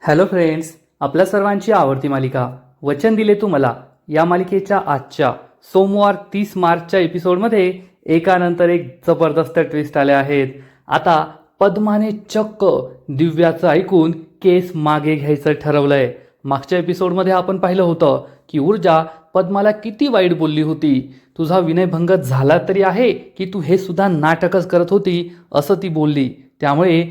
Hello friends, आपल्या सर्वांची आवडती मालिका वचन दिले तू मला या मालिकेच्या आजच्या सोमवार 30 मार्चच्या एपिसोडमध्ये एकानंतर एक जबरदस्त ट्विस्ट आले आहेत. आता पद्माने चक्क दिव्याचं ऐकून केस मागे घ्यायचं ठरवलंय. मागच्या एपिसोडमध्ये आपण पाहिलं होतं की ऊर्जा पद्माला किती वाईट बोलली होती. तुझा विनयभंग झाला तरी आहे की तू हे सुद्धा नाटकच करत होती असं ती बोलली. त्यामुळे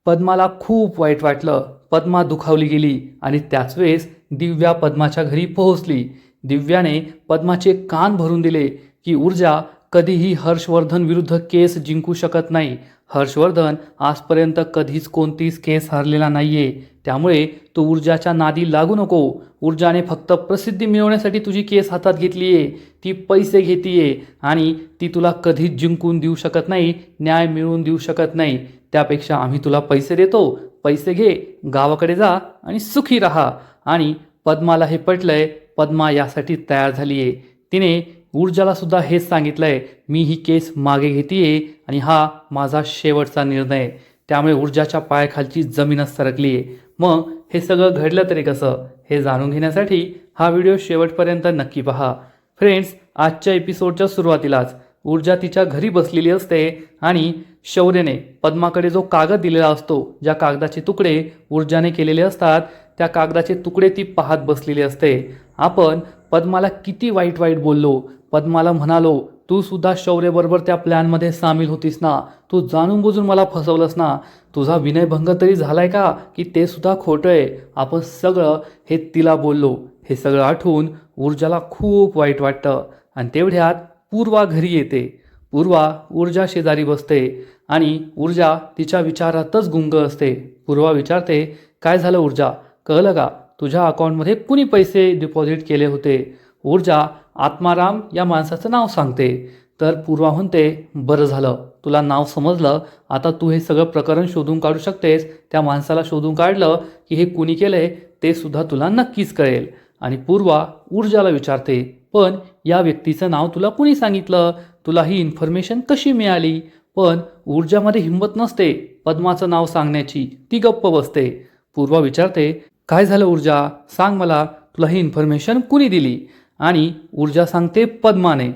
पद्माला खूप वाईट वाटलं. पद्मा दुखावली गेली आणि त्याच वेळेस दिव्या पद्माच्या घरी पोहोचली. दिव्याने पद्माचे कान भरून दिले की ऊर्जा कधीही हर्षवर्धन विरुद्ध केस जिंकू शकत नाही. हर्षवर्धन आजपर्यंत कधीच कोणतीच केस हरलेला नाहीये. त्यामुळे तू ऊर्जाच्या नादी लागू नको. ऊर्जाने फक्त प्रसिद्धी मिळवण्यासाठी तुझी केस हातात घेतलीये. ती पैसे घेतीये आणि ती तुला कधीच जिंकून देऊ शकत नाही, न्याय मिळवून देऊ शकत नाही. त्यापेक्षा आम्ही तुला पैसे देतो, पैसे घे, गावाकडे जा आणि सुखी राहा. आणि पद्माला हे पटलंय. पद्मा यासाठी तयार झालीये. तिने ऊर्जाला सुद्धा हेच सांगितलंय, मी ही केस मागे घेतीये आणि हा माझा शेवटचा निर्णय. त्यामुळे ऊर्जाच्या पायाखालची जमीनच सरकलीये. मग हे सगळं घडलं तरी कसं हे जाणून घेण्यासाठी हा व्हिडिओ शेवटपर्यंत नक्की पहा. फ्रेंड्स, आजच्या एपिसोडच्या सुरुवातीलाच ऊर्जा तिच्या घरी बसलेली असते आणि शौर्यने पद्माकडे जो कागद दिलेला असतो, ज्या कागदाचे तुकडे ऊर्जाने केलेले असतात, त्या कागदाचे तुकडे ती पाहत बसलेली असते. आपण पद्माला किती वाईट बोललो. पद्माला म्हणालो, तू सुद्धा शौर्यबरोबर त्या प्लॅनमध्ये सामील होतीस ना, तू जाणून बुजून मला फसवलंस ना, तुझा विनयभंग तरी झालाय का की ते सुद्धा खोटं आहे. आपण सगळं हे तिला बोललो. हे सगळं आठवून ऊर्जाला खूप वाईट वाटतं. आणि तेवढ्यात पूर्वा घरी येते. पूर्वा ऊर्जा शेजारी बसते आणि ऊर्जा तिच्या विचारातच गुंग असते. पूर्वा विचारते, काय झालं ऊर्जा, कळलं का, तुझ्या अकाउंटमध्ये कुणी पैसे डिपॉझिट केले होते. ऊर्जा आत्माराम या माणसाचं नाव सांगते. तर पूर्वा म्हणते, बरं झालं तुला नाव समजलं. आता तू हे सगळं प्रकरण शोधून काढू शकतेस. त्या माणसाला शोधून काढलं की हे कुणी केलंय ते सुद्धा तुला नक्कीच कळेल. आणि पूर्वा ऊर्जाला विचारते, पण या व्यक्तीचं नाव तुला कुणी सांगितलं, तुला ही इन्फॉर्मेशन कशी मिळाली. पण ऊर्जामध्ये हिंमत नसते पद्माचं नाव सांगण्याची. ती गप्प बसते. पूर्वा विचारते, काय झालं ऊर्जा, सांग मला, तुला ही इन्फॉर्मेशन कुणी दिली. आणि ऊर्जा सांगते, पद्माने.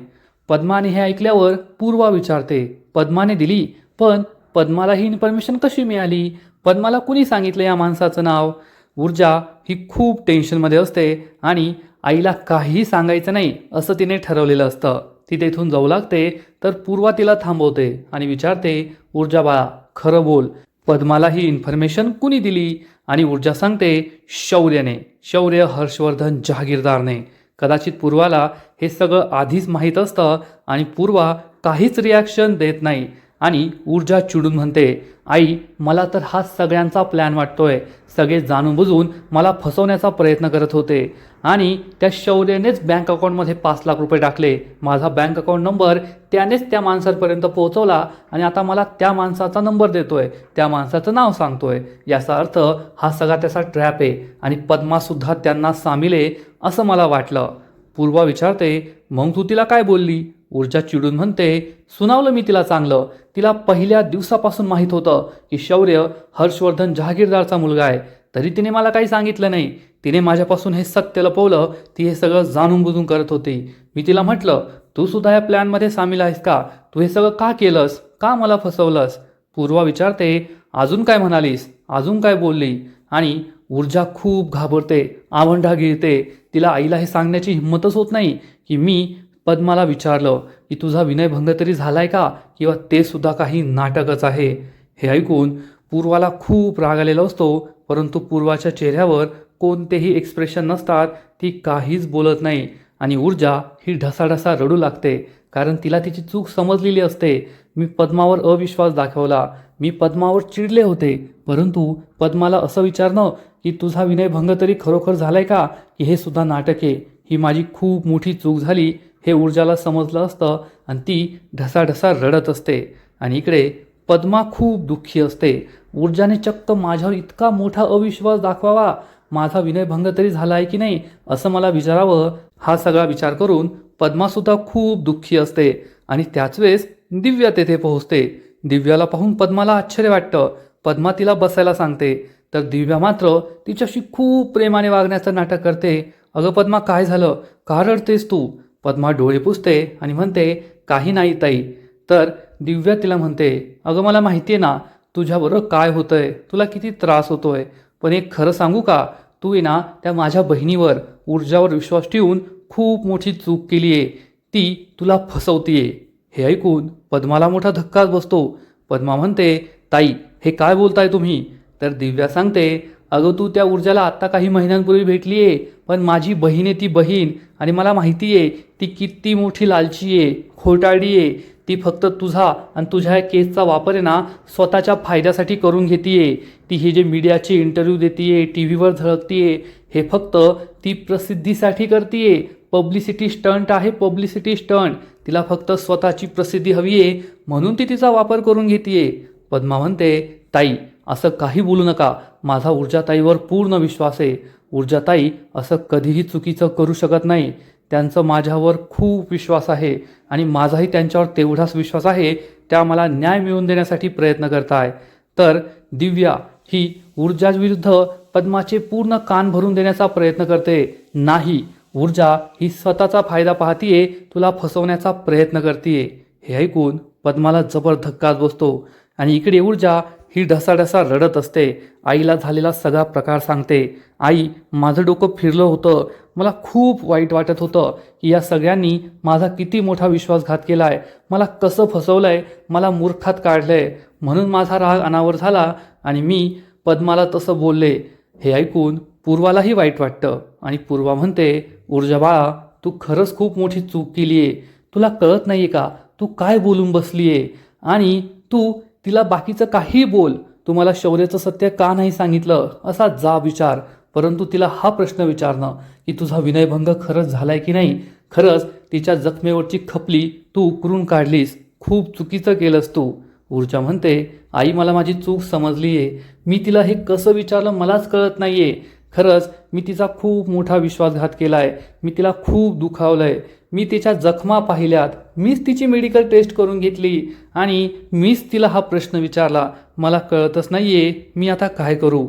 पद्माने हे ऐकल्यावर पूर्वा विचारते, पद्माने दिली, पण पद्माला ही इन्फॉर्मेशन कशी मिळाली, पद्माला कुणी सांगितलं या माणसाचं नाव. ऊर्जा ही खूप टेन्शनमध्ये असते आणि आईला काहीही सांगायचं नाही असं तिने ठरवलेलं असतं. ती तेथून जाऊ लागते तर पूर्वा तिला थांबवते आणि विचारते, ऊर्जा बाळा खरं बोल, पद्माला ही इन्फॉर्मेशन कुणी दिली. आणि ऊर्जा सांगते, शौर्यने, शौर्य हर्षवर्धन जहागीरदारने. कदाचित पूर्वाला हे सगळं आधीच माहीत असतं आणि पूर्वा काहीच रिॲक्शन देत नाही. आणि ऊर्जा चिडून म्हणते, आई मला तर हा सगळ्यांचा प्लॅन वाटतोय. सगळे जाणून बुजून मला फसवण्याचा प्रयत्न करत होते आणि त्या शौर्यानेच बँक अकाउंटमध्ये 5 लाख रुपये टाकले. माझा बँक अकाउंट नंबर त्यानेच त्या माणसापर्यंत पोहोचवला आणि आता मला त्या माणसाचा नंबर देतोय, त्या माणसाचं नाव सांगतोय. याचा अर्थ हा सगळा त्याचा ट्रॅप आहे आणि पद्मासुद्धा त्यांना सामील आहे असं मला वाटलं. पूर्वा विचारते, मग तू तिला काय बोलली. ऊर्जा चिडून म्हणते, सुनावलं मी तिला चांगलं. तिला पहिल्या दिवसापासून माहीत होतं की शौर्य हर्षवर्धन जहागीरदारचा मुलगा आहे, तरी तिने मला काही सांगितलं नाही. तिने माझ्यापासून हे सत्य लपवलं. ती हे सगळं जाणून बुजून करत होती. मी तिला म्हटलं, तू सुद्धा या प्लॅनमध्ये सामील आहेस का, तू हे सगळं का केलंस, का मला फसवलंस. पूर्वा विचारते, अजून काय म्हणालीस, अजून काय बोलली. आणि ऊर्जा खूप घाबरते, आवंढा गिळते. तिला आईला हे सांगण्याची हिंमतच होत नाही की मी पद्माला विचारलं की तुझा विनयभंग तरी झालाय का, किंवा ते सुद्धा काही नाटकच आहे. हे ऐकून पूर्वाला खूप राग आलेला असतो, परंतु पूर्वाच्या चेहऱ्यावर कोणतेही एक्सप्रेशन नसतात. ती काहीच बोलत नाही. आणि ऊर्जा ही ढसाढसा रडू लागते, कारण तिला तिची चूक समजलेली असते. मी पद्मावर अविश्वास दाखवला, मी पद्मावर चिडले होते, परंतु पद्माला असं विचारणं की तुझा विनयभंग तरी खरोखर झालाय का, की हे सुद्धा नाटक आहे, ही माझी खूप मोठी चूक झाली हे ऊर्जाला समजलं असतं आणि ती ढसाढसा रडत असते. आणि इकडे पद्मा खूप दुःखी असते. ऊर्जाने चक्क माझ्यावर इतका मोठा अविश्वास दाखवावा, माझा विनयभंग तरी झाला आहे की नाही असं मला विचारावं, हा सगळा विचार करून पद्मासुद्धा खूप दुःखी असते. आणि त्याच वेळेस दिव्या तेथे पोहोचते. दिव्याला पाहून पद्माला आश्चर्य वाटतं. पद्मा तिला बसायला सांगते. तर दिव्या मात्र तिच्याशी खूप प्रेमाने वागण्याचं नाटक करते. अगं पद्मा, काय झालं? का रडतेस तू? पद्मा डोळे पुसते आणि म्हणते, काही नाही ताई. तर दिव्या तिला म्हणते, अगं मला माहिती आहे ना तुझ्याबरोबर काय होतंय, तुला किती त्रास होतोय. पण एक खरं सांगू का, तू आहे ना त्या माझ्या बहिणीवर, ऊर्जावर विश्वास ठेवून खूप मोठी चूक केली आहे. ती तुला फसवतीये. हे ऐकून पद्माला मोठा धक्काच बसतो. पद्मा म्हणते, ताई हे काय बोलताय तुम्ही? तर दिव्या सांगते, अगं तू त्या ऊर्जाला आत्ता काही महिन्यांपूर्वी भेटली आहे, पण माझी बहीण आहे ती बहीण, आणि मला माहिती आहे ती किती मोठी लालची आहे, खोटारडी आहे. ती फक्त तुझा आणि तुझ्या केसचा वापर आहे ना स्वतःच्या फायद्यासाठी करून घेतीये. ती हे जे मीडियाचे इंटरव्ह्यू देतीये, टी व्हीवर झळकतीये, हे फक्त ती प्रसिद्धीसाठी करतीये. पब्लिसिटी स्टंट आहे, पब्लिसिटी स्टंट. तिला फक्त स्वतःची प्रसिद्धी हवी आहे म्हणून ती तिचा वापर करून घेतीये. पद्मा म्हणते, ताई असं काही बोलू नका. माझा ऊर्जाताईवर पूर्ण विश्वास आहे. ऊर्जाताई असं कधीही चुकीचं करू शकत नाही. त्यांचं माझ्यावर खूप विश्वास आहे आणि माझाही त्यांच्यावर तेवढाच विश्वास आहे. त्या मला न्याय मिळवून देण्यासाठी प्रयत्न करताय. तर दिव्या ही ऊर्जाविरुद्ध पद्माचे पूर्ण कान भरून देण्याचा प्रयत्न करते. नाही, ऊर्जा ही स्वतःचा फायदा पाहतीये, तुला फसवण्याचा प्रयत्न करतीये. हे ऐकून पद्माला जबर धक्काच बसतो आणि इकडे ऊर्जा ही ढसाढसा रडत असते. आईला झालेला सगळा प्रकार सांगते. आई, माझं डोकं फिरलं होतं. मला खूप वाईट वाटत होतं की या सगळ्यांनी माझा किती मोठा विश्वासघात केला आहे. मला कसं फसवलं आहे, मला मूर्खात काढलं आहे. म्हणून माझा राग अनावर झाला आणि मी पद्माला तसं बोलले. हे ऐकून पूर्वालाही वाईट वाटतं आणि पूर्वा म्हणते, ऊर्जा बाळा, तू खरंच खूप मोठी चूक केली आहे. तुला कळत नाही आहे का तू काय बोलून बसली आहे? आणि तू तिला बाकीचं काही बोल, तू मला शौर्याचं सत्य का नाही सांगितलं असा जा विचार, परंतु तिला हा प्रश्न विचारणं की तुझा विनयभंग खरंच झालाय की नाही, खरंच तिच्या जखमेवरची खपली तू उकरून काढलीस, खूप चुकीचं केलंस तू. ऊर्जा म्हणते, आई मला माझी चूक समजली आहे. मी तिला हे कसं विचारलं मलाच कळत नाहीये. खरंच मी तिचा खूप मोठा विश्वासघात केला आहे. मी तिला खूप दुखावलं आहे. मी तिच्या जखमा पाहिल्यात, मीच तिची मेडिकल टेस्ट करून घेतली आणि मीच तिला हा प्रश्न विचारला. मला कळतच नाहीये मी आता काय करू.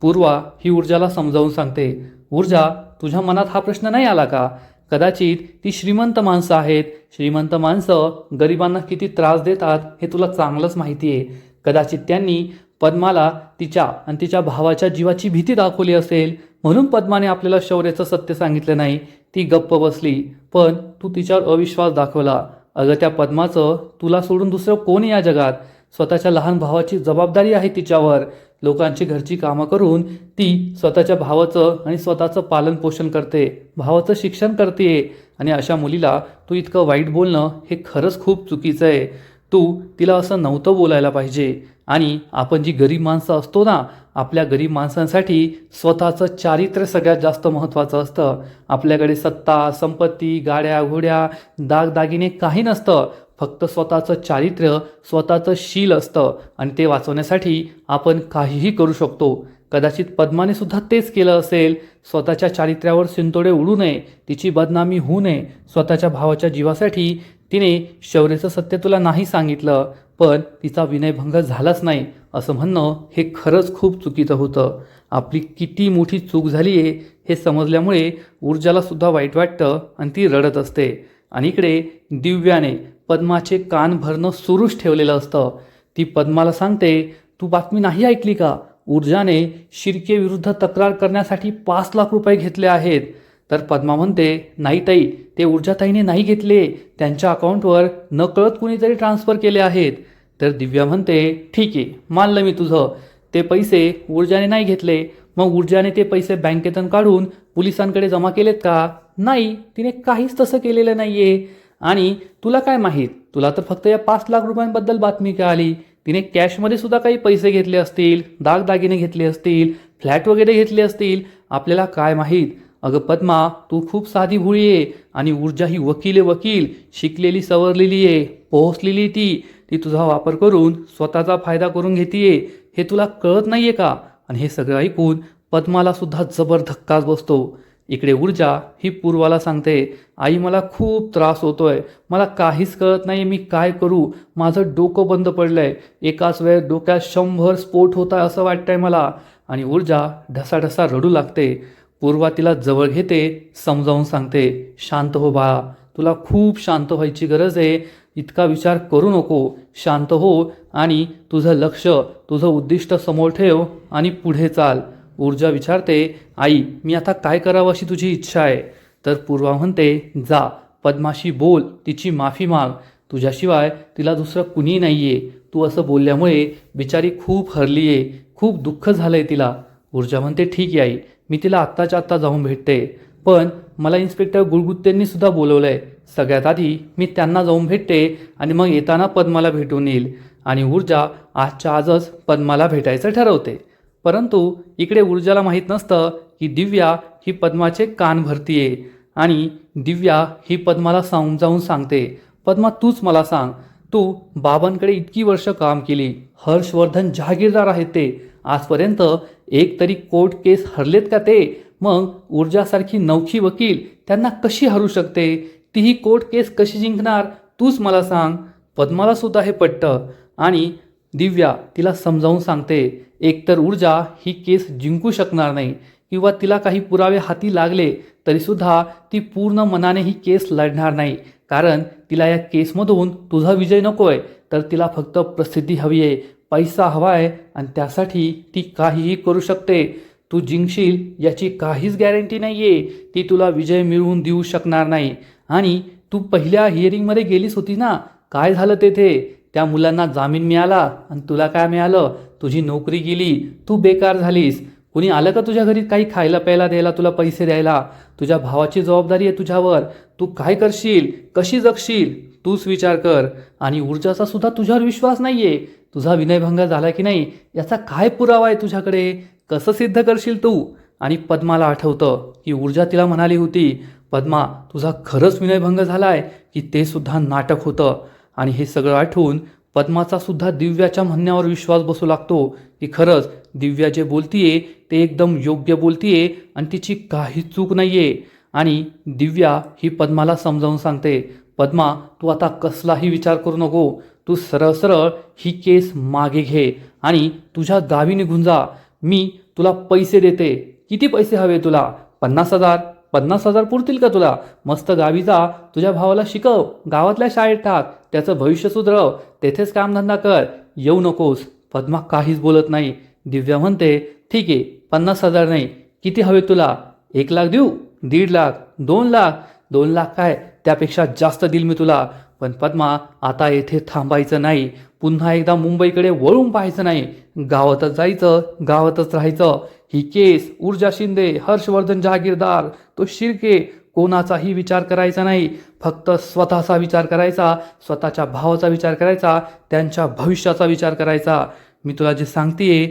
पूर्वा ही ऊर्जाला समजावून सांगते, ऊर्जा तुझ्या मनात हा प्रश्न नाही आला का? कदाचित ती श्रीमंत माणसं आहेत. श्रीमंत माणसं गरिबांना किती त्रास देतात हे तुला चांगलंच माहिती आहे. कदाचित त्यांनी पद्माला तिच्या आणि तिच्या भावाच्या जीवाची भीती दाखवली असेल, म्हणून पद्माने आपल्याला शौर्याचं सत्य सांगितलं नाही. ती गप्प बसली, पण तू तिच्यावर अविश्वास दाखवला. अगं त्या पद्माचं तुला सोडून दुसरं कोण या जगात? स्वतःच्या लहान भावाची जबाबदारी आहे तिच्यावर. लोकांची घरची कामं करून ती स्वतःच्या भावाचं आणि स्वतःचं पालन पोषण करते, भावाचं शिक्षण करते. आणि अशा मुलीला तू इतकं वाईट बोलणं हे खरंच खूप चुकीचं आहे. तू तिला असं नव्हतं बोलायला पाहिजे. आणि आपण जी गरीब माणसं असतो ना, आपल्या गरीब माणसांसाठी स्वतःचं चारित्र्य सगळ्यात जास्त महत्त्वाचं असतं. आपल्याकडे सत्ता, संपत्ती, गाड्या घोड्या, दागदागिने काही नसतं. फक्त स्वतःचं चारित्र्य, स्वतःचं शील असतं आणि ते वाचवण्यासाठी आपण काहीही करू शकतो. कदाचित पद्माने सुद्धा तेच केलं असेल. स्वतःच्या चारित्र्यावर शिंतोडे उडू नये, तिची बदनामी होऊ नये. स्वतःच्या भावाच्या जीवासाठी तिने शौर्याचं सत्य तुला नाही सांगितलं, पण तिचा विनयभंग झालाच नाही असं म्हणणं हे खरंच खूप चुकीचं होतं. आपली किती मोठी चूक झाली आहे हे समजल्यामुळे ऊर्जाला सुद्धा वाईट वाटतं आणि ती रडत असते. आणि इकडे दिव्याने पद्माचे कान भरणं सुरूच ठेवलेलं असतं. ती पद्माला सांगते, तू बातमी नाही ऐकली का? ऊर्जाने शिर्केविरुद्ध तक्रार करण्यासाठी 5 लाख रुपये घेतले आहेत. तर पद्मा म्हणते, नाही ताई, ते ऊर्जाताईने नाही घेतले. त्यांच्या अकाउंटवर नकळत कुणीतरी ट्रान्सफर केले आहेत. तर दिव्या म्हणते, ठीक आहे, मानलं मी तुझं. ते पैसे ऊर्जाने नाही घेतले. मग ऊर्जाने ते पैसे बँकेतून काढून पोलिसांकडे जमा केलेत का? नाही, तिने काहीच तसं केलेलं नाहीये. आणि तुला काय माहीत, तुला तर फक्त या 5 लाख रुपयांबद्दल बातमी कळाली. तिने कॅशमध्ये सुद्धा काही पैसे घेतले असतील, दागदागिने घेतले असतील, फ्लॅट वगैरे घेतले असतील, आपल्याला काय माहीत. अगं पद्मा, तू खूप साधी भोळी आहे. आणि ऊर्जा ही वकील, शिकलेली सवरलेली आहे, पोहोचलेली ती तुझा वापर करून स्वतःचा फायदा करून घेतीये. हे तुला कळत नाहीये का? आणि हे सगळं ऐकून पद्माला सुद्धा जबर धक्काच बसतो. इकडे ऊर्जा ही पूर्वाला सांगते, आई मला खूप त्रास होतोय, मला काहीच कळत नाही, मी काय करू? माझं डोकं बंद पडलंय. एकाच वेळेस डोक्यात 100 स्फोट होत आहे असं वाटतंय मला. आणि ऊर्जा ढसाढसा रडू लागते. पूर्वा तिला जवळ घेते, समजावून सांगते, शांत हो बाळा, तुला खूप शांत व्हायची गरज आहे. इतका विचार करू नको, शांत हो आणि तुझं लक्ष, तुझं उद्दिष्ट समोर ठेव आणि पुढे चाल. ऊर्जा विचारते, आई मी आता काय करावं अशी तुझी इच्छा आहे? तर पूर्वा म्हणते, जा पद्माशी बोल, तिची माफी माग, तुझ्याशिवाय तिला दुसरं कुणी नाही आहे. तू असं बोलल्यामुळे बिचारी खूप हरली आहे, खूप दुःख झालं आहे तिला. ऊर्जा म्हणते, ठीक आहे आई, मी तिला आत्ताच्या आत्ता जाऊन भेटते. पण मला इन्स्पेक्टर गुळगुत्तेंनी सुद्धा बोलवलं आहे. सगळ्यात आधी मी त्यांना जाऊन भेटते आणि मग येताना पद्माला भेटून येईल. आणि ऊर्जा आजच्या आजच पद्माला भेटायचं ठरवते. परंतु इकडे ऊर्जाला माहीत नसतं की दिव्या ही पद्माचे कान भरतीये आणि दिव्या ही पद्माला समजावून सांगते, पद्मा तूच मला सांग, तू बाबांकडे इतकी वर्ष काम केली, हर्षवर्धन जहागीरदार आहेत ते, आजपर्यंत एक तरी कोर्ट केस हरलेत का ते? मग ऊर्जासारखी नवखी वकील त्यांना कशी हरू शकते? तीही कोर्ट केस कशी जिंकणार? तूच मला सांग. पद्माला सुद्धा हे पटतं आणि दिव्या तिला समजावून सांगते, एकतर ऊर्जा ही केस जिंकू शकणार नाही किंवा तिला काही पुरावे हाती लागले तरीसुद्धा ती पूर्ण मनाने ही केस लढणार नाही. कारण तिला या केसमधून तुझा विजय नको आहे, तर तिला फक्त प्रसिद्धी हवी आहे, पैसा हवा आहे आणि त्यासाठी ती काहीही करू शकते. तू जिंकशील याची काहीच गॅरंटी नाही आहे. ती तुला विजय मिळवून देऊ शकणार नाही. आणि तू पहिल्या हिअरिंगमध्ये गेलीस होती ना, काय झालं तेथे? त्या मुलांना जामीन मिळाला आणि तुला काय मिळालं? तुझी नोकरी गेली, तू बेकार झालीस. कुणी आलं का तुझ्या घरी काही खायला प्यायला द्यायला, तुला पैसे द्यायला? तुझ्या भावाची जबाबदारी आहे तुझ्यावर. तू काय करशील, कशी जगशील, तूच विचार कर. आणि ऊर्जाचा सुद्धा तुझ्यावर विश्वास नाही आहे. तुझा विनयभंग झाला की नाही याचा काय पुरावा आहे तुझ्याकडे? कसं सिद्ध करशील तू? आणि पद्माला आठवतं की ऊर्जा तिला म्हणाली होती, पद्मा तुझा खरंच विनयभंग झाला आहे की ते सुद्धा नाटक होतं? आणि हे सगळं आठवून पद्माचा सुद्धा दिव्याच्या म्हणण्यावर विश्वास बसू लागतो की खरंच दिव्या जे बोलतीये ते एकदम योग्य बोलतीये आणि तिची काही चूक नाहीये. आणि दिव्या ही पद्माला समजावून सांगते, पद्मा तू आता कसलाही विचार करू नको, तू सरळ सरळ ही केस मागे घे आणि तुझ्या गावी निघून जा. मी तुला पैसे देते. किती पैसे हवे तुला? 50,000? 50,000 पुरतील का तुला? मस्त गावी जा, तुझ्या भावाला शिकव, गावातल्या शाळेत टाक, त्याचं भविष्य सुधरव, तेथेच कामधंदा कर, येऊ नकोस. पद्मा काहीच बोलत नाही. दिव्या म्हणते, ठीक आहे 50,000 नाही, किती हवे तुला? 1,00,000 देऊ? 1,50,000? 2,00,000? 2,00,000 काय, त्यापेक्षा जास्त देईल मी तुला. पण पद्मा आता येथे थांबायचं नाही, पुन्हा एकदा मुंबईकडे वळून पाहायचं नाही, गावातच जायचं, गावातच राहायचं. ही केस ऊर्जा शिंदे, हर्षवर्धन जहागीरदार, तो शिर्के, कोणाचाही विचार करायचा नाही, फक्त स्वतःचा विचार करायचा, स्वतःच्या भावाचा विचार करायचा, त्यांच्या भविष्याचा विचार करायचा. मी तुला जे सांगतेय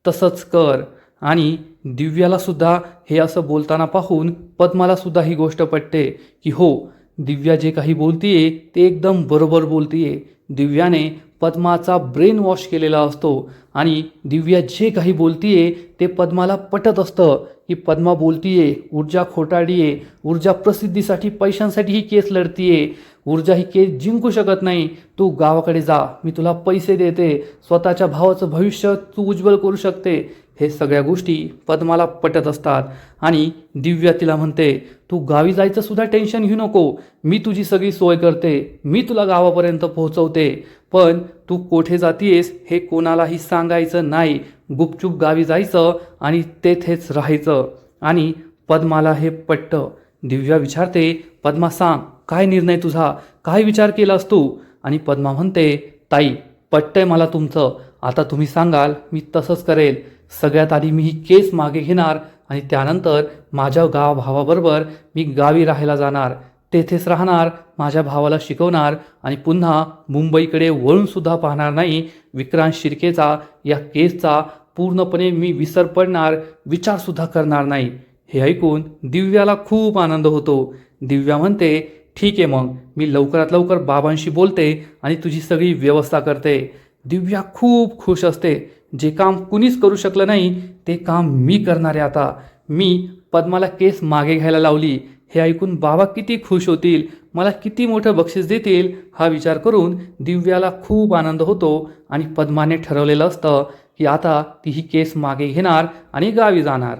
तसंच कर. आणि दिव्याला सुद्धा हे असं बोलताना पाहून पद्माला सुद्धा ही गोष्ट पटते की हो, दिव्या जे काही बोलतीये ते एकदम बरोबर बोलतीये. दिव्याने पद्माचा ब्रेन वॉश केलेला असतो आणि दिव्या जे काही बोलतीये ते पद्माला पटत असतं की पद्मा बोलतीये, ऊर्जा खोटारडीये, ऊर्जा प्रसिद्धीसाठी पैशांसाठी ही केस लढतीये, ऊर्जा ही केस जिंकू शकत नाही. तू गावाकडे जा, मी तुला पैसे देते, स्वतःच्या भावाचं भविष्य तू उज्ज्वल करू शकते. हे सगळ्या गोष्टी पद्माला पटत असतात. आणि दिव्या तिला म्हणते, तू गावी जायचं सुद्धा टेन्शन घेऊ नको, मी तुझी सगळी सोय करते, मी तुला गावापर्यंत पोहोचवते. पण तू कोठे जातीयेस हे कोणालाही सांगायचं नाही, गुपचूप गावी जायचं आणि तेथेच राहायचं. आणि पद्माला हे पटतं. दिव्या विचारते, पद्मा सांग काय निर्णय तुझा, काय विचार केलास तू? आणि पद्मा म्हणते, ताई पटतंय मला तुमचं, आता तुम्ही सांगाल मी तसंच करेल. सगळ्यात आधी मी ही केस मागे घेणार आणि त्यानंतर माझ्या भावाबरोबर मी गावी राहायला जाणार, तेथेच राहणार, माझ्या भावाला शिकवणार आणि पुन्हा मुंबईकडे वळून सुद्धा पाहणार नाही. विक्रांत शिर्केचा या केसचा पूर्णपणे मी विसर पडणार, विचारसुद्धा करणार नाही. हे ऐकून दिव्याला खूप आनंद होतो. दिव्या म्हणते, ठीक आहे मग मी लवकरात लवकर बाबांशी बोलते आणि तुझी सगळी व्यवस्था करते. दिव्या खूप खुश असते. जे काम कुणीच करू शकलं नाही ते काम मी करणार आहे आता. मी पद्माला केस मागे घ्यायला लावली, हे ऐकून बाबा किती खुश होतील, मला किती मोठं बक्षीस देतील हा विचार करून दिव्याला खूप आनंद होतो. आणि पद्माने ठरवलेलं असतं की आता ती ही केस मागे घेणार आणि गावी जाणार.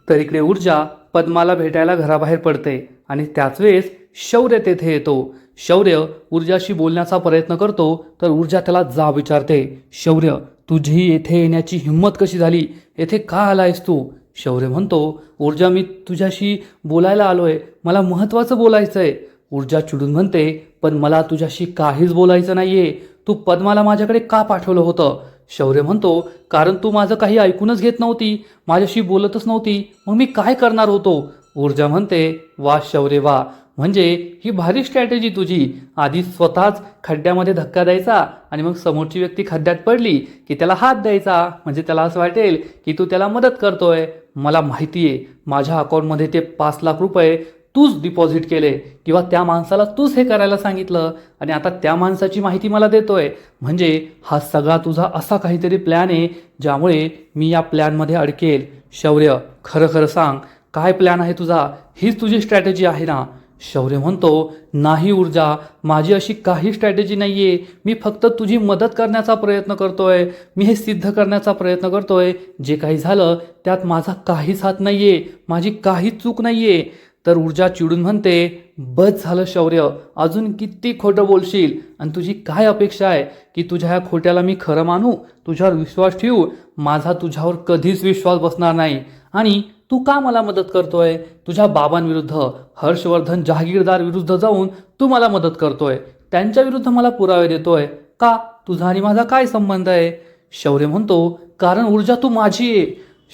तर इकडे ऊर्जा पद्माला भेटायला घराबाहेर पडते आणि त्याच वेळेस शौर्य तेथे येतो. शौर्य ऊर्जाशी बोलण्याचा प्रयत्न करतो तर ऊर्जा त्याला जाब विचारते, शौर्य तुझी येथे येण्याची हिंमत कशी झाली, येथे का आलायस तू? शौर्य म्हणतो, ऊर्जा मी तुझ्याशी बोलायला आलोय, मला महत्त्वाचं बोलायचं आहे. ऊर्जा चिडून म्हणते, पण मला तुझ्याशी काहीच बोलायचं नाहीये, तू पद्माला माझ्याकडे का पाठवलं होतं? शौर्य म्हणतो, कारण तू माझं काही ऐकूनच घेत नव्हती, माझ्याशी बोलतच नव्हती, मग मी काय करणार होतो? ऊर्जा म्हणते, वा शौर्य वा, म्हणजे ही भारी स्ट्रॅटेजी तुझी. आधी स्वतःच खड्ड्यामध्ये धक्का द्यायचा आणि मग समोरची व्यक्ती खड्ड्यात पडली की त्याला हात द्यायचा, म्हणजे त्याला असं वाटेल की तू त्याला मदत करतोय. मला माहिती आहे माझ्या अकाउंटमध्ये ते 5 लाख रुपये तूच डिपॉझिट केले किंवा त्या माणसाला तूच हे करायला सांगितलं आणि आता त्या माणसाची माहिती मला देतोय, म्हणजे हा सगळा तुझा असा काहीतरी प्लॅन आहे ज्यामुळे मी या प्लॅनमध्ये अडकेल. शौर्य खरं खरं सांग, काय प्लॅन आहे तुझा? हीच तुझी स्ट्रॅटेजी आहे ना? शौर्य म्हणतो, नाही ऊर्जा, माझी अशी काही स्ट्रॅटेजी नाहीये, मी फक्त तुझी मदत करण्याचा प्रयत्न करतोय, मी हे सिद्ध करण्याचा प्रयत्न करतोय, जे काही झालं त्यात माझा काहीच हात नाहीये, माझी काहीच चूक नाहीये. तर ऊर्जा चिडून म्हणते, बस झालं शौर्य, अजून किती खोटं बोलशील आणि तुझी काय अपेक्षा आहे की तुझ्या ह्या खोट्याला मी खरं मानू, तुझ्यावर विश्वास ठेवू? माझा तुझ्यावर कधीच विश्वास बसणार नाही. आणि तू का मला मदत करतोय? तुझ्या बाबांविरुद्ध, हर्षवर्धन जहागीरदार विरुद्ध जाऊन तू मला मदत करतोय, त्यांच्या विरुद्ध मला पुरावे देतोय का? तुझा आणि माझा काय संबंध आहे? शौर्य म्हणतो, कारण ऊर्जा तू माझी आहे.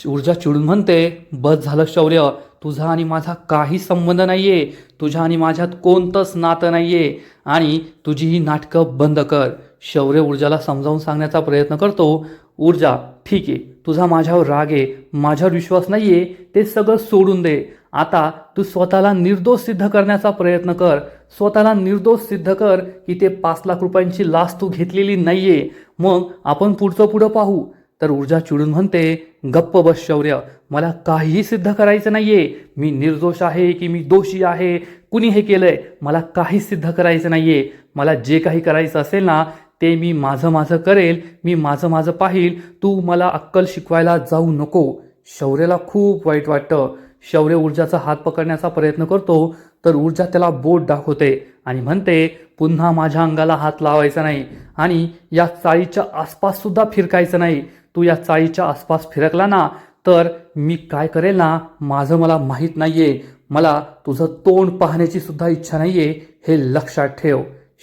ऊर्जा चिडून म्हणते, बस झालं शौर्य, तुझा आणि माझा काही संबंध नाहीये, तुझ्या आणि माझ्यात कोणतंच नातं नाहीये आणि तुझी ही नाटकं बंद कर. शौर्य ऊर्जाला समजावून सांगण्याचा प्रयत्न करतो, ऊर्जा ठीक आहे, तुझा माझ्यावर राग आहे, माझ्यावर विश्वास नाहीये, ते सगळं सोडून दे. आता तू स्वतःला निर्दोष सिद्ध करण्याचा प्रयत्न कर, स्वतःला निर्दोष सिद्ध कर की ते 5 लाख रुपयांची लाच तू घेतलेली नाहीये, मग आपण पुढं पाहू. तर ऊर्जा चिडून म्हणते, गप्प बस शौर्य, मला काहीही सिद्ध करायचं नाहीये, मी निर्दोष आहे की मी दोषी आहे, कुणी हे केलंय, मला काहीच सिद्ध करायचं नाहीये. मला जे काही करायचं असेल ना ते मी माझं करेल, मी माझं पाहील, तू मला अक्कल शिकवायला जाऊ नको. शौर्याला खूप वाईट वाटतं. शौर्य ऊर्जाचा हात पकडण्याचा प्रयत्न करतो तर ऊर्जा त्याला बोट दाखवते आणि म्हणते, पुन्हा माझ्या अंगाला हात लावायचा नाही आणि या चाळीच्या आसपास सुद्धा फिरकायचं नाही. तू या चाळीच्या आसपास फिरकला ना तर मी काय करेल ना माझं मला माहीत नाहीये, मला तुझं तोंड पाहण्याची सुद्धा इच्छा नाहीये, हे लक्षात ठेव.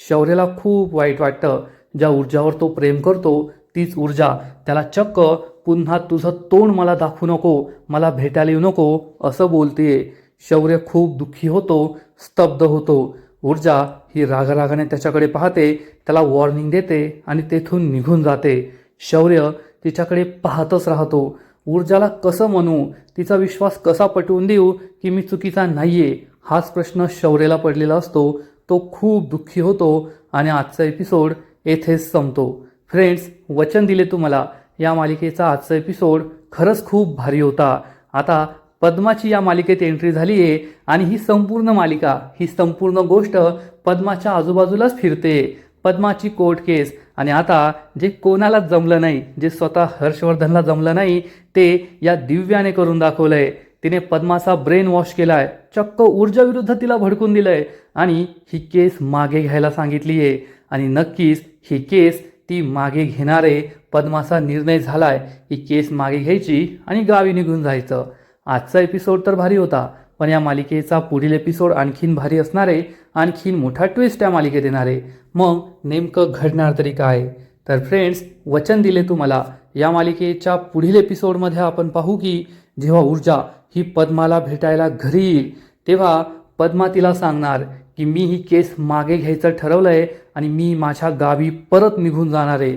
शौर्याला खूप वाईट वाटतं. ज्या ऊर्जावर तो प्रेम करतो तीच ऊर्जा त्याला चक्क पुन्हा तुझं तोंड मला दाखवू नको, मला भेटायला येऊ नको असं बोलतेय. शौर्य खूप दुःखी होतो, स्तब्ध होतो. ऊर्जा ही रागारागाने त्याच्याकडे पाहते, त्याला वॉर्निंग देते आणि तेथून निघून जाते. शौर्य तिच्याकडे पाहतच राहतो. ऊर्जाला कसं म्हणू, तिचा विश्वास कसा पटवून देऊ की मी चुकीचा नाहीये, हाच प्रश्न शौर्याला पडलेला असतो. तो खूप दुःखी होतो आणि आजचा एपिसोड येथेच संपतो. फ्रेंड्स, वचन दिले तुम्हाला, या मालिकेचा आजचा एपिसोड खरंच खूप भारी होता. आता पद्माची या मालिकेत एंट्री झाली आहे आणि ही संपूर्ण मालिका, ही संपूर्ण गोष्ट पद्माच्या आजूबाजूलाच फिरते. पद्माची कोर्ट केस आणि आता जे कोणालाच जमलं नाही, जे स्वतः हर्षवर्धनला जमलं नाही, ते या दिव्याने करून दाखवलंय. तिने पद्माचा ब्रेन वॉश केलाय, चक्क ऊर्जा विरुद्ध तिला भडकून दिलंय आणि ही केस मागे घ्यायला सांगितली आहे. आणि नक्कीच ही केस ती मागे घेणारे, पद्माचा निर्णय झालाय ही केस मागे घ्यायची आणि गावी निघून जायचं. आजचा एपिसोड तर भारी होता, पण या मालिकेचा पुढील एपिसोड आणखीन भारी असणार आहे, आणखीन मोठा ट्विस्ट या मालिकेत येणार आहे. मग नेमकं घडणार तरी काय? तर फ्रेंड्स, वचन दिले तुम्हाला, या मालिकेच्या पुढील एपिसोडमध्ये आपण पाहू की जेव्हा ऊर्जा ही पद्माला भेटायला घरी येईल तेव्हा पद्मा तिला सांगणार की मी ही केस मागे घ्यायचं ठरवलंय आणि मी माझ्या गावी परत निघून जाणार आहे.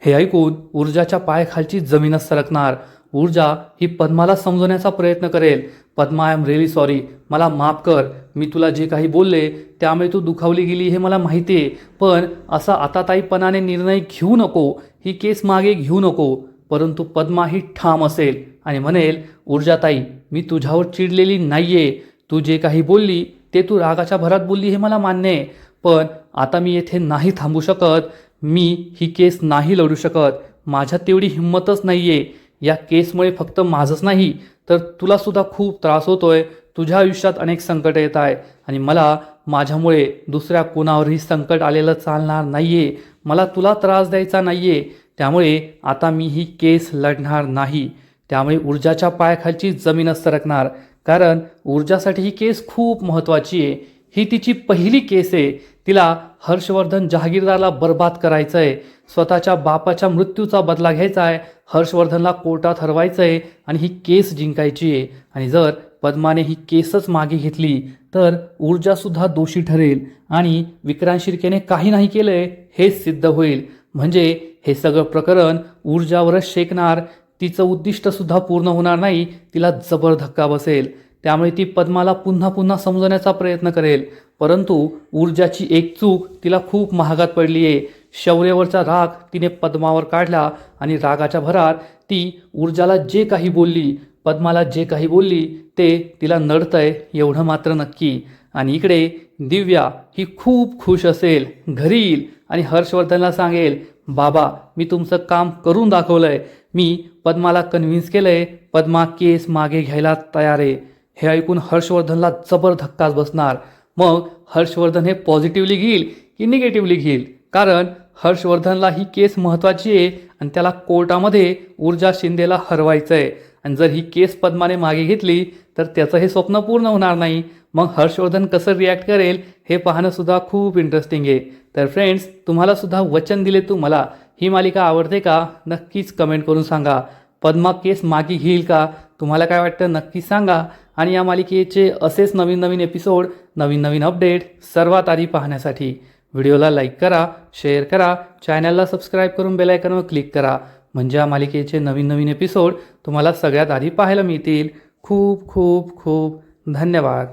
हे ऐकून ऊर्जाच्या पायाखालची जमीनच सरकणार. ऊर्जा ही पद्माला समजवण्याचा प्रयत्न करेल, Padma I am really sorry, मला माफ कर, मी तुला जे काही बोलले त्यामुळे तू दुखावली गेली हे मला माहिती आहे, पण असा आताताईपणाने निर्णय घेऊ नको, ही केस मागे घेऊ नको. परंतु पद्मा ही ठाम असेल आणि म्हणेल, ऊर्जाताई मी तुझ्यावर चिडलेली नाहीये, तू जे काही बोलली ते तू रागाच्या भरात बोलली हे मला मान्य आहे, पण आता मी येथे नाही थांबू शकत, मी ही केस नाही लढू शकत, माझ्यात तेवढी हिंमतच नाही आहे. या केसमुळे फक्त माझंच नाही तर तुलासुद्धा खूप त्रास होतोय. तुझ्या आयुष्यात अनेक संकट येत आहे आणि मला माझ्यामुळे दुसऱ्या कोणावरही संकट आलेलं चालणार नाही आहे. मला तुला त्रास द्यायचा नाही आहे. त्यामुळे आता मी ही केस लढणार नाही. त्यामुळे ऊर्जाच्या पायाखालची जमीनच सरकणार. कारण ऊर्जासाठी ही केस खूप महत्त्वाची आहे. ही तिची पहिली केस आहे. तिला हर्षवर्धन जहागीरदारला बर्बाद करायचं आहे. स्वतःच्या बापाच्या मृत्यूचा बदला घ्यायचा आहे. हर्षवर्धनला कोर्टात हरवायचं आहे आणि ही केस जिंकायची आहे. आणि जर पद्माने ही केसच मागे घेतली तर ऊर्जासुद्धा दोषी ठरेल आणि विक्रांत शिर्केने काही नाही केलंय हेच सिद्ध होईल. म्हणजे हे सगळं प्रकरण ऊर्जावरच शेकणार. तिचं उद्दिष्टसुद्धा पूर्ण होणार नाही. तिला जबर धक्का बसेल. त्यामुळे ती पद्माला पुन्हा पुन्हा समजवण्याचा प्रयत्न करेल. परंतु ऊर्जाची एक चूक तिला खूप महागात पडली आहे. शौर्यावरचा राग तिने पद्मावर काढला आणि रागाच्या भरात ती ऊर्जाला जे काही बोलली, पद्माला जे काही बोलली ते तिला नडतंय एवढं मात्र नक्की. आणि इकडे दिव्या ही खूप खुश असेल. घरी येईल आणि हर्षवर्धनला सांगेल, बाबा मी तुमचं काम करून दाखवलंय. मी पद्माला कन्व्हिन्स केलंय. पद्मा केस मागे घ्यायला तयार आहे. हे ऐकून हर्षवर्धनला जबर धक्काच बसणार. मग हर्षवर्धन हे पॉझिटिव्हली घेईल की निगेटिव्हली घेईल? कारण हर्षवर्धनला ही केस महत्त्वाची आहे आणि त्याला कोर्टामध्ये ऊर्जा शिंदेला हरवायचं आहे. आणि जर ही केस पद्माने मागे घेतली तर त्याचं हे स्वप्न पूर्ण होणार नाही. मग हर्षवर्धन कसं रिॲक्ट करेल हे पाहणं सुद्धा खूप इंटरेस्टिंग आहे. तर फ्रेंड्स, तुम्हाला सुद्धा वचन दिले तू मला ही मालिका आवडते का? नक्कीच कमेंट करून सांगा. पद्मा केस मागे घेईल का? तुम्हाला काय वाटतं नक्की सांगा. आणि या मालिकेचे असेच नवीन नवीन एपिसोड, नवीन नवीन अपडेट सर्वात आधी पाहण्यासाठी व्हिडिओला लाईक करा, शेअर करा, चॅनलला सबस्क्राईब करून बेल आयकॉनवर क्लिक करा. म्हणजे या मालिकेचे नवीन नवीन एपिसोड तुम्हाला सगळ्यात आधी पाहायला मिळतील. खूप खूप खूप धन्यवाद.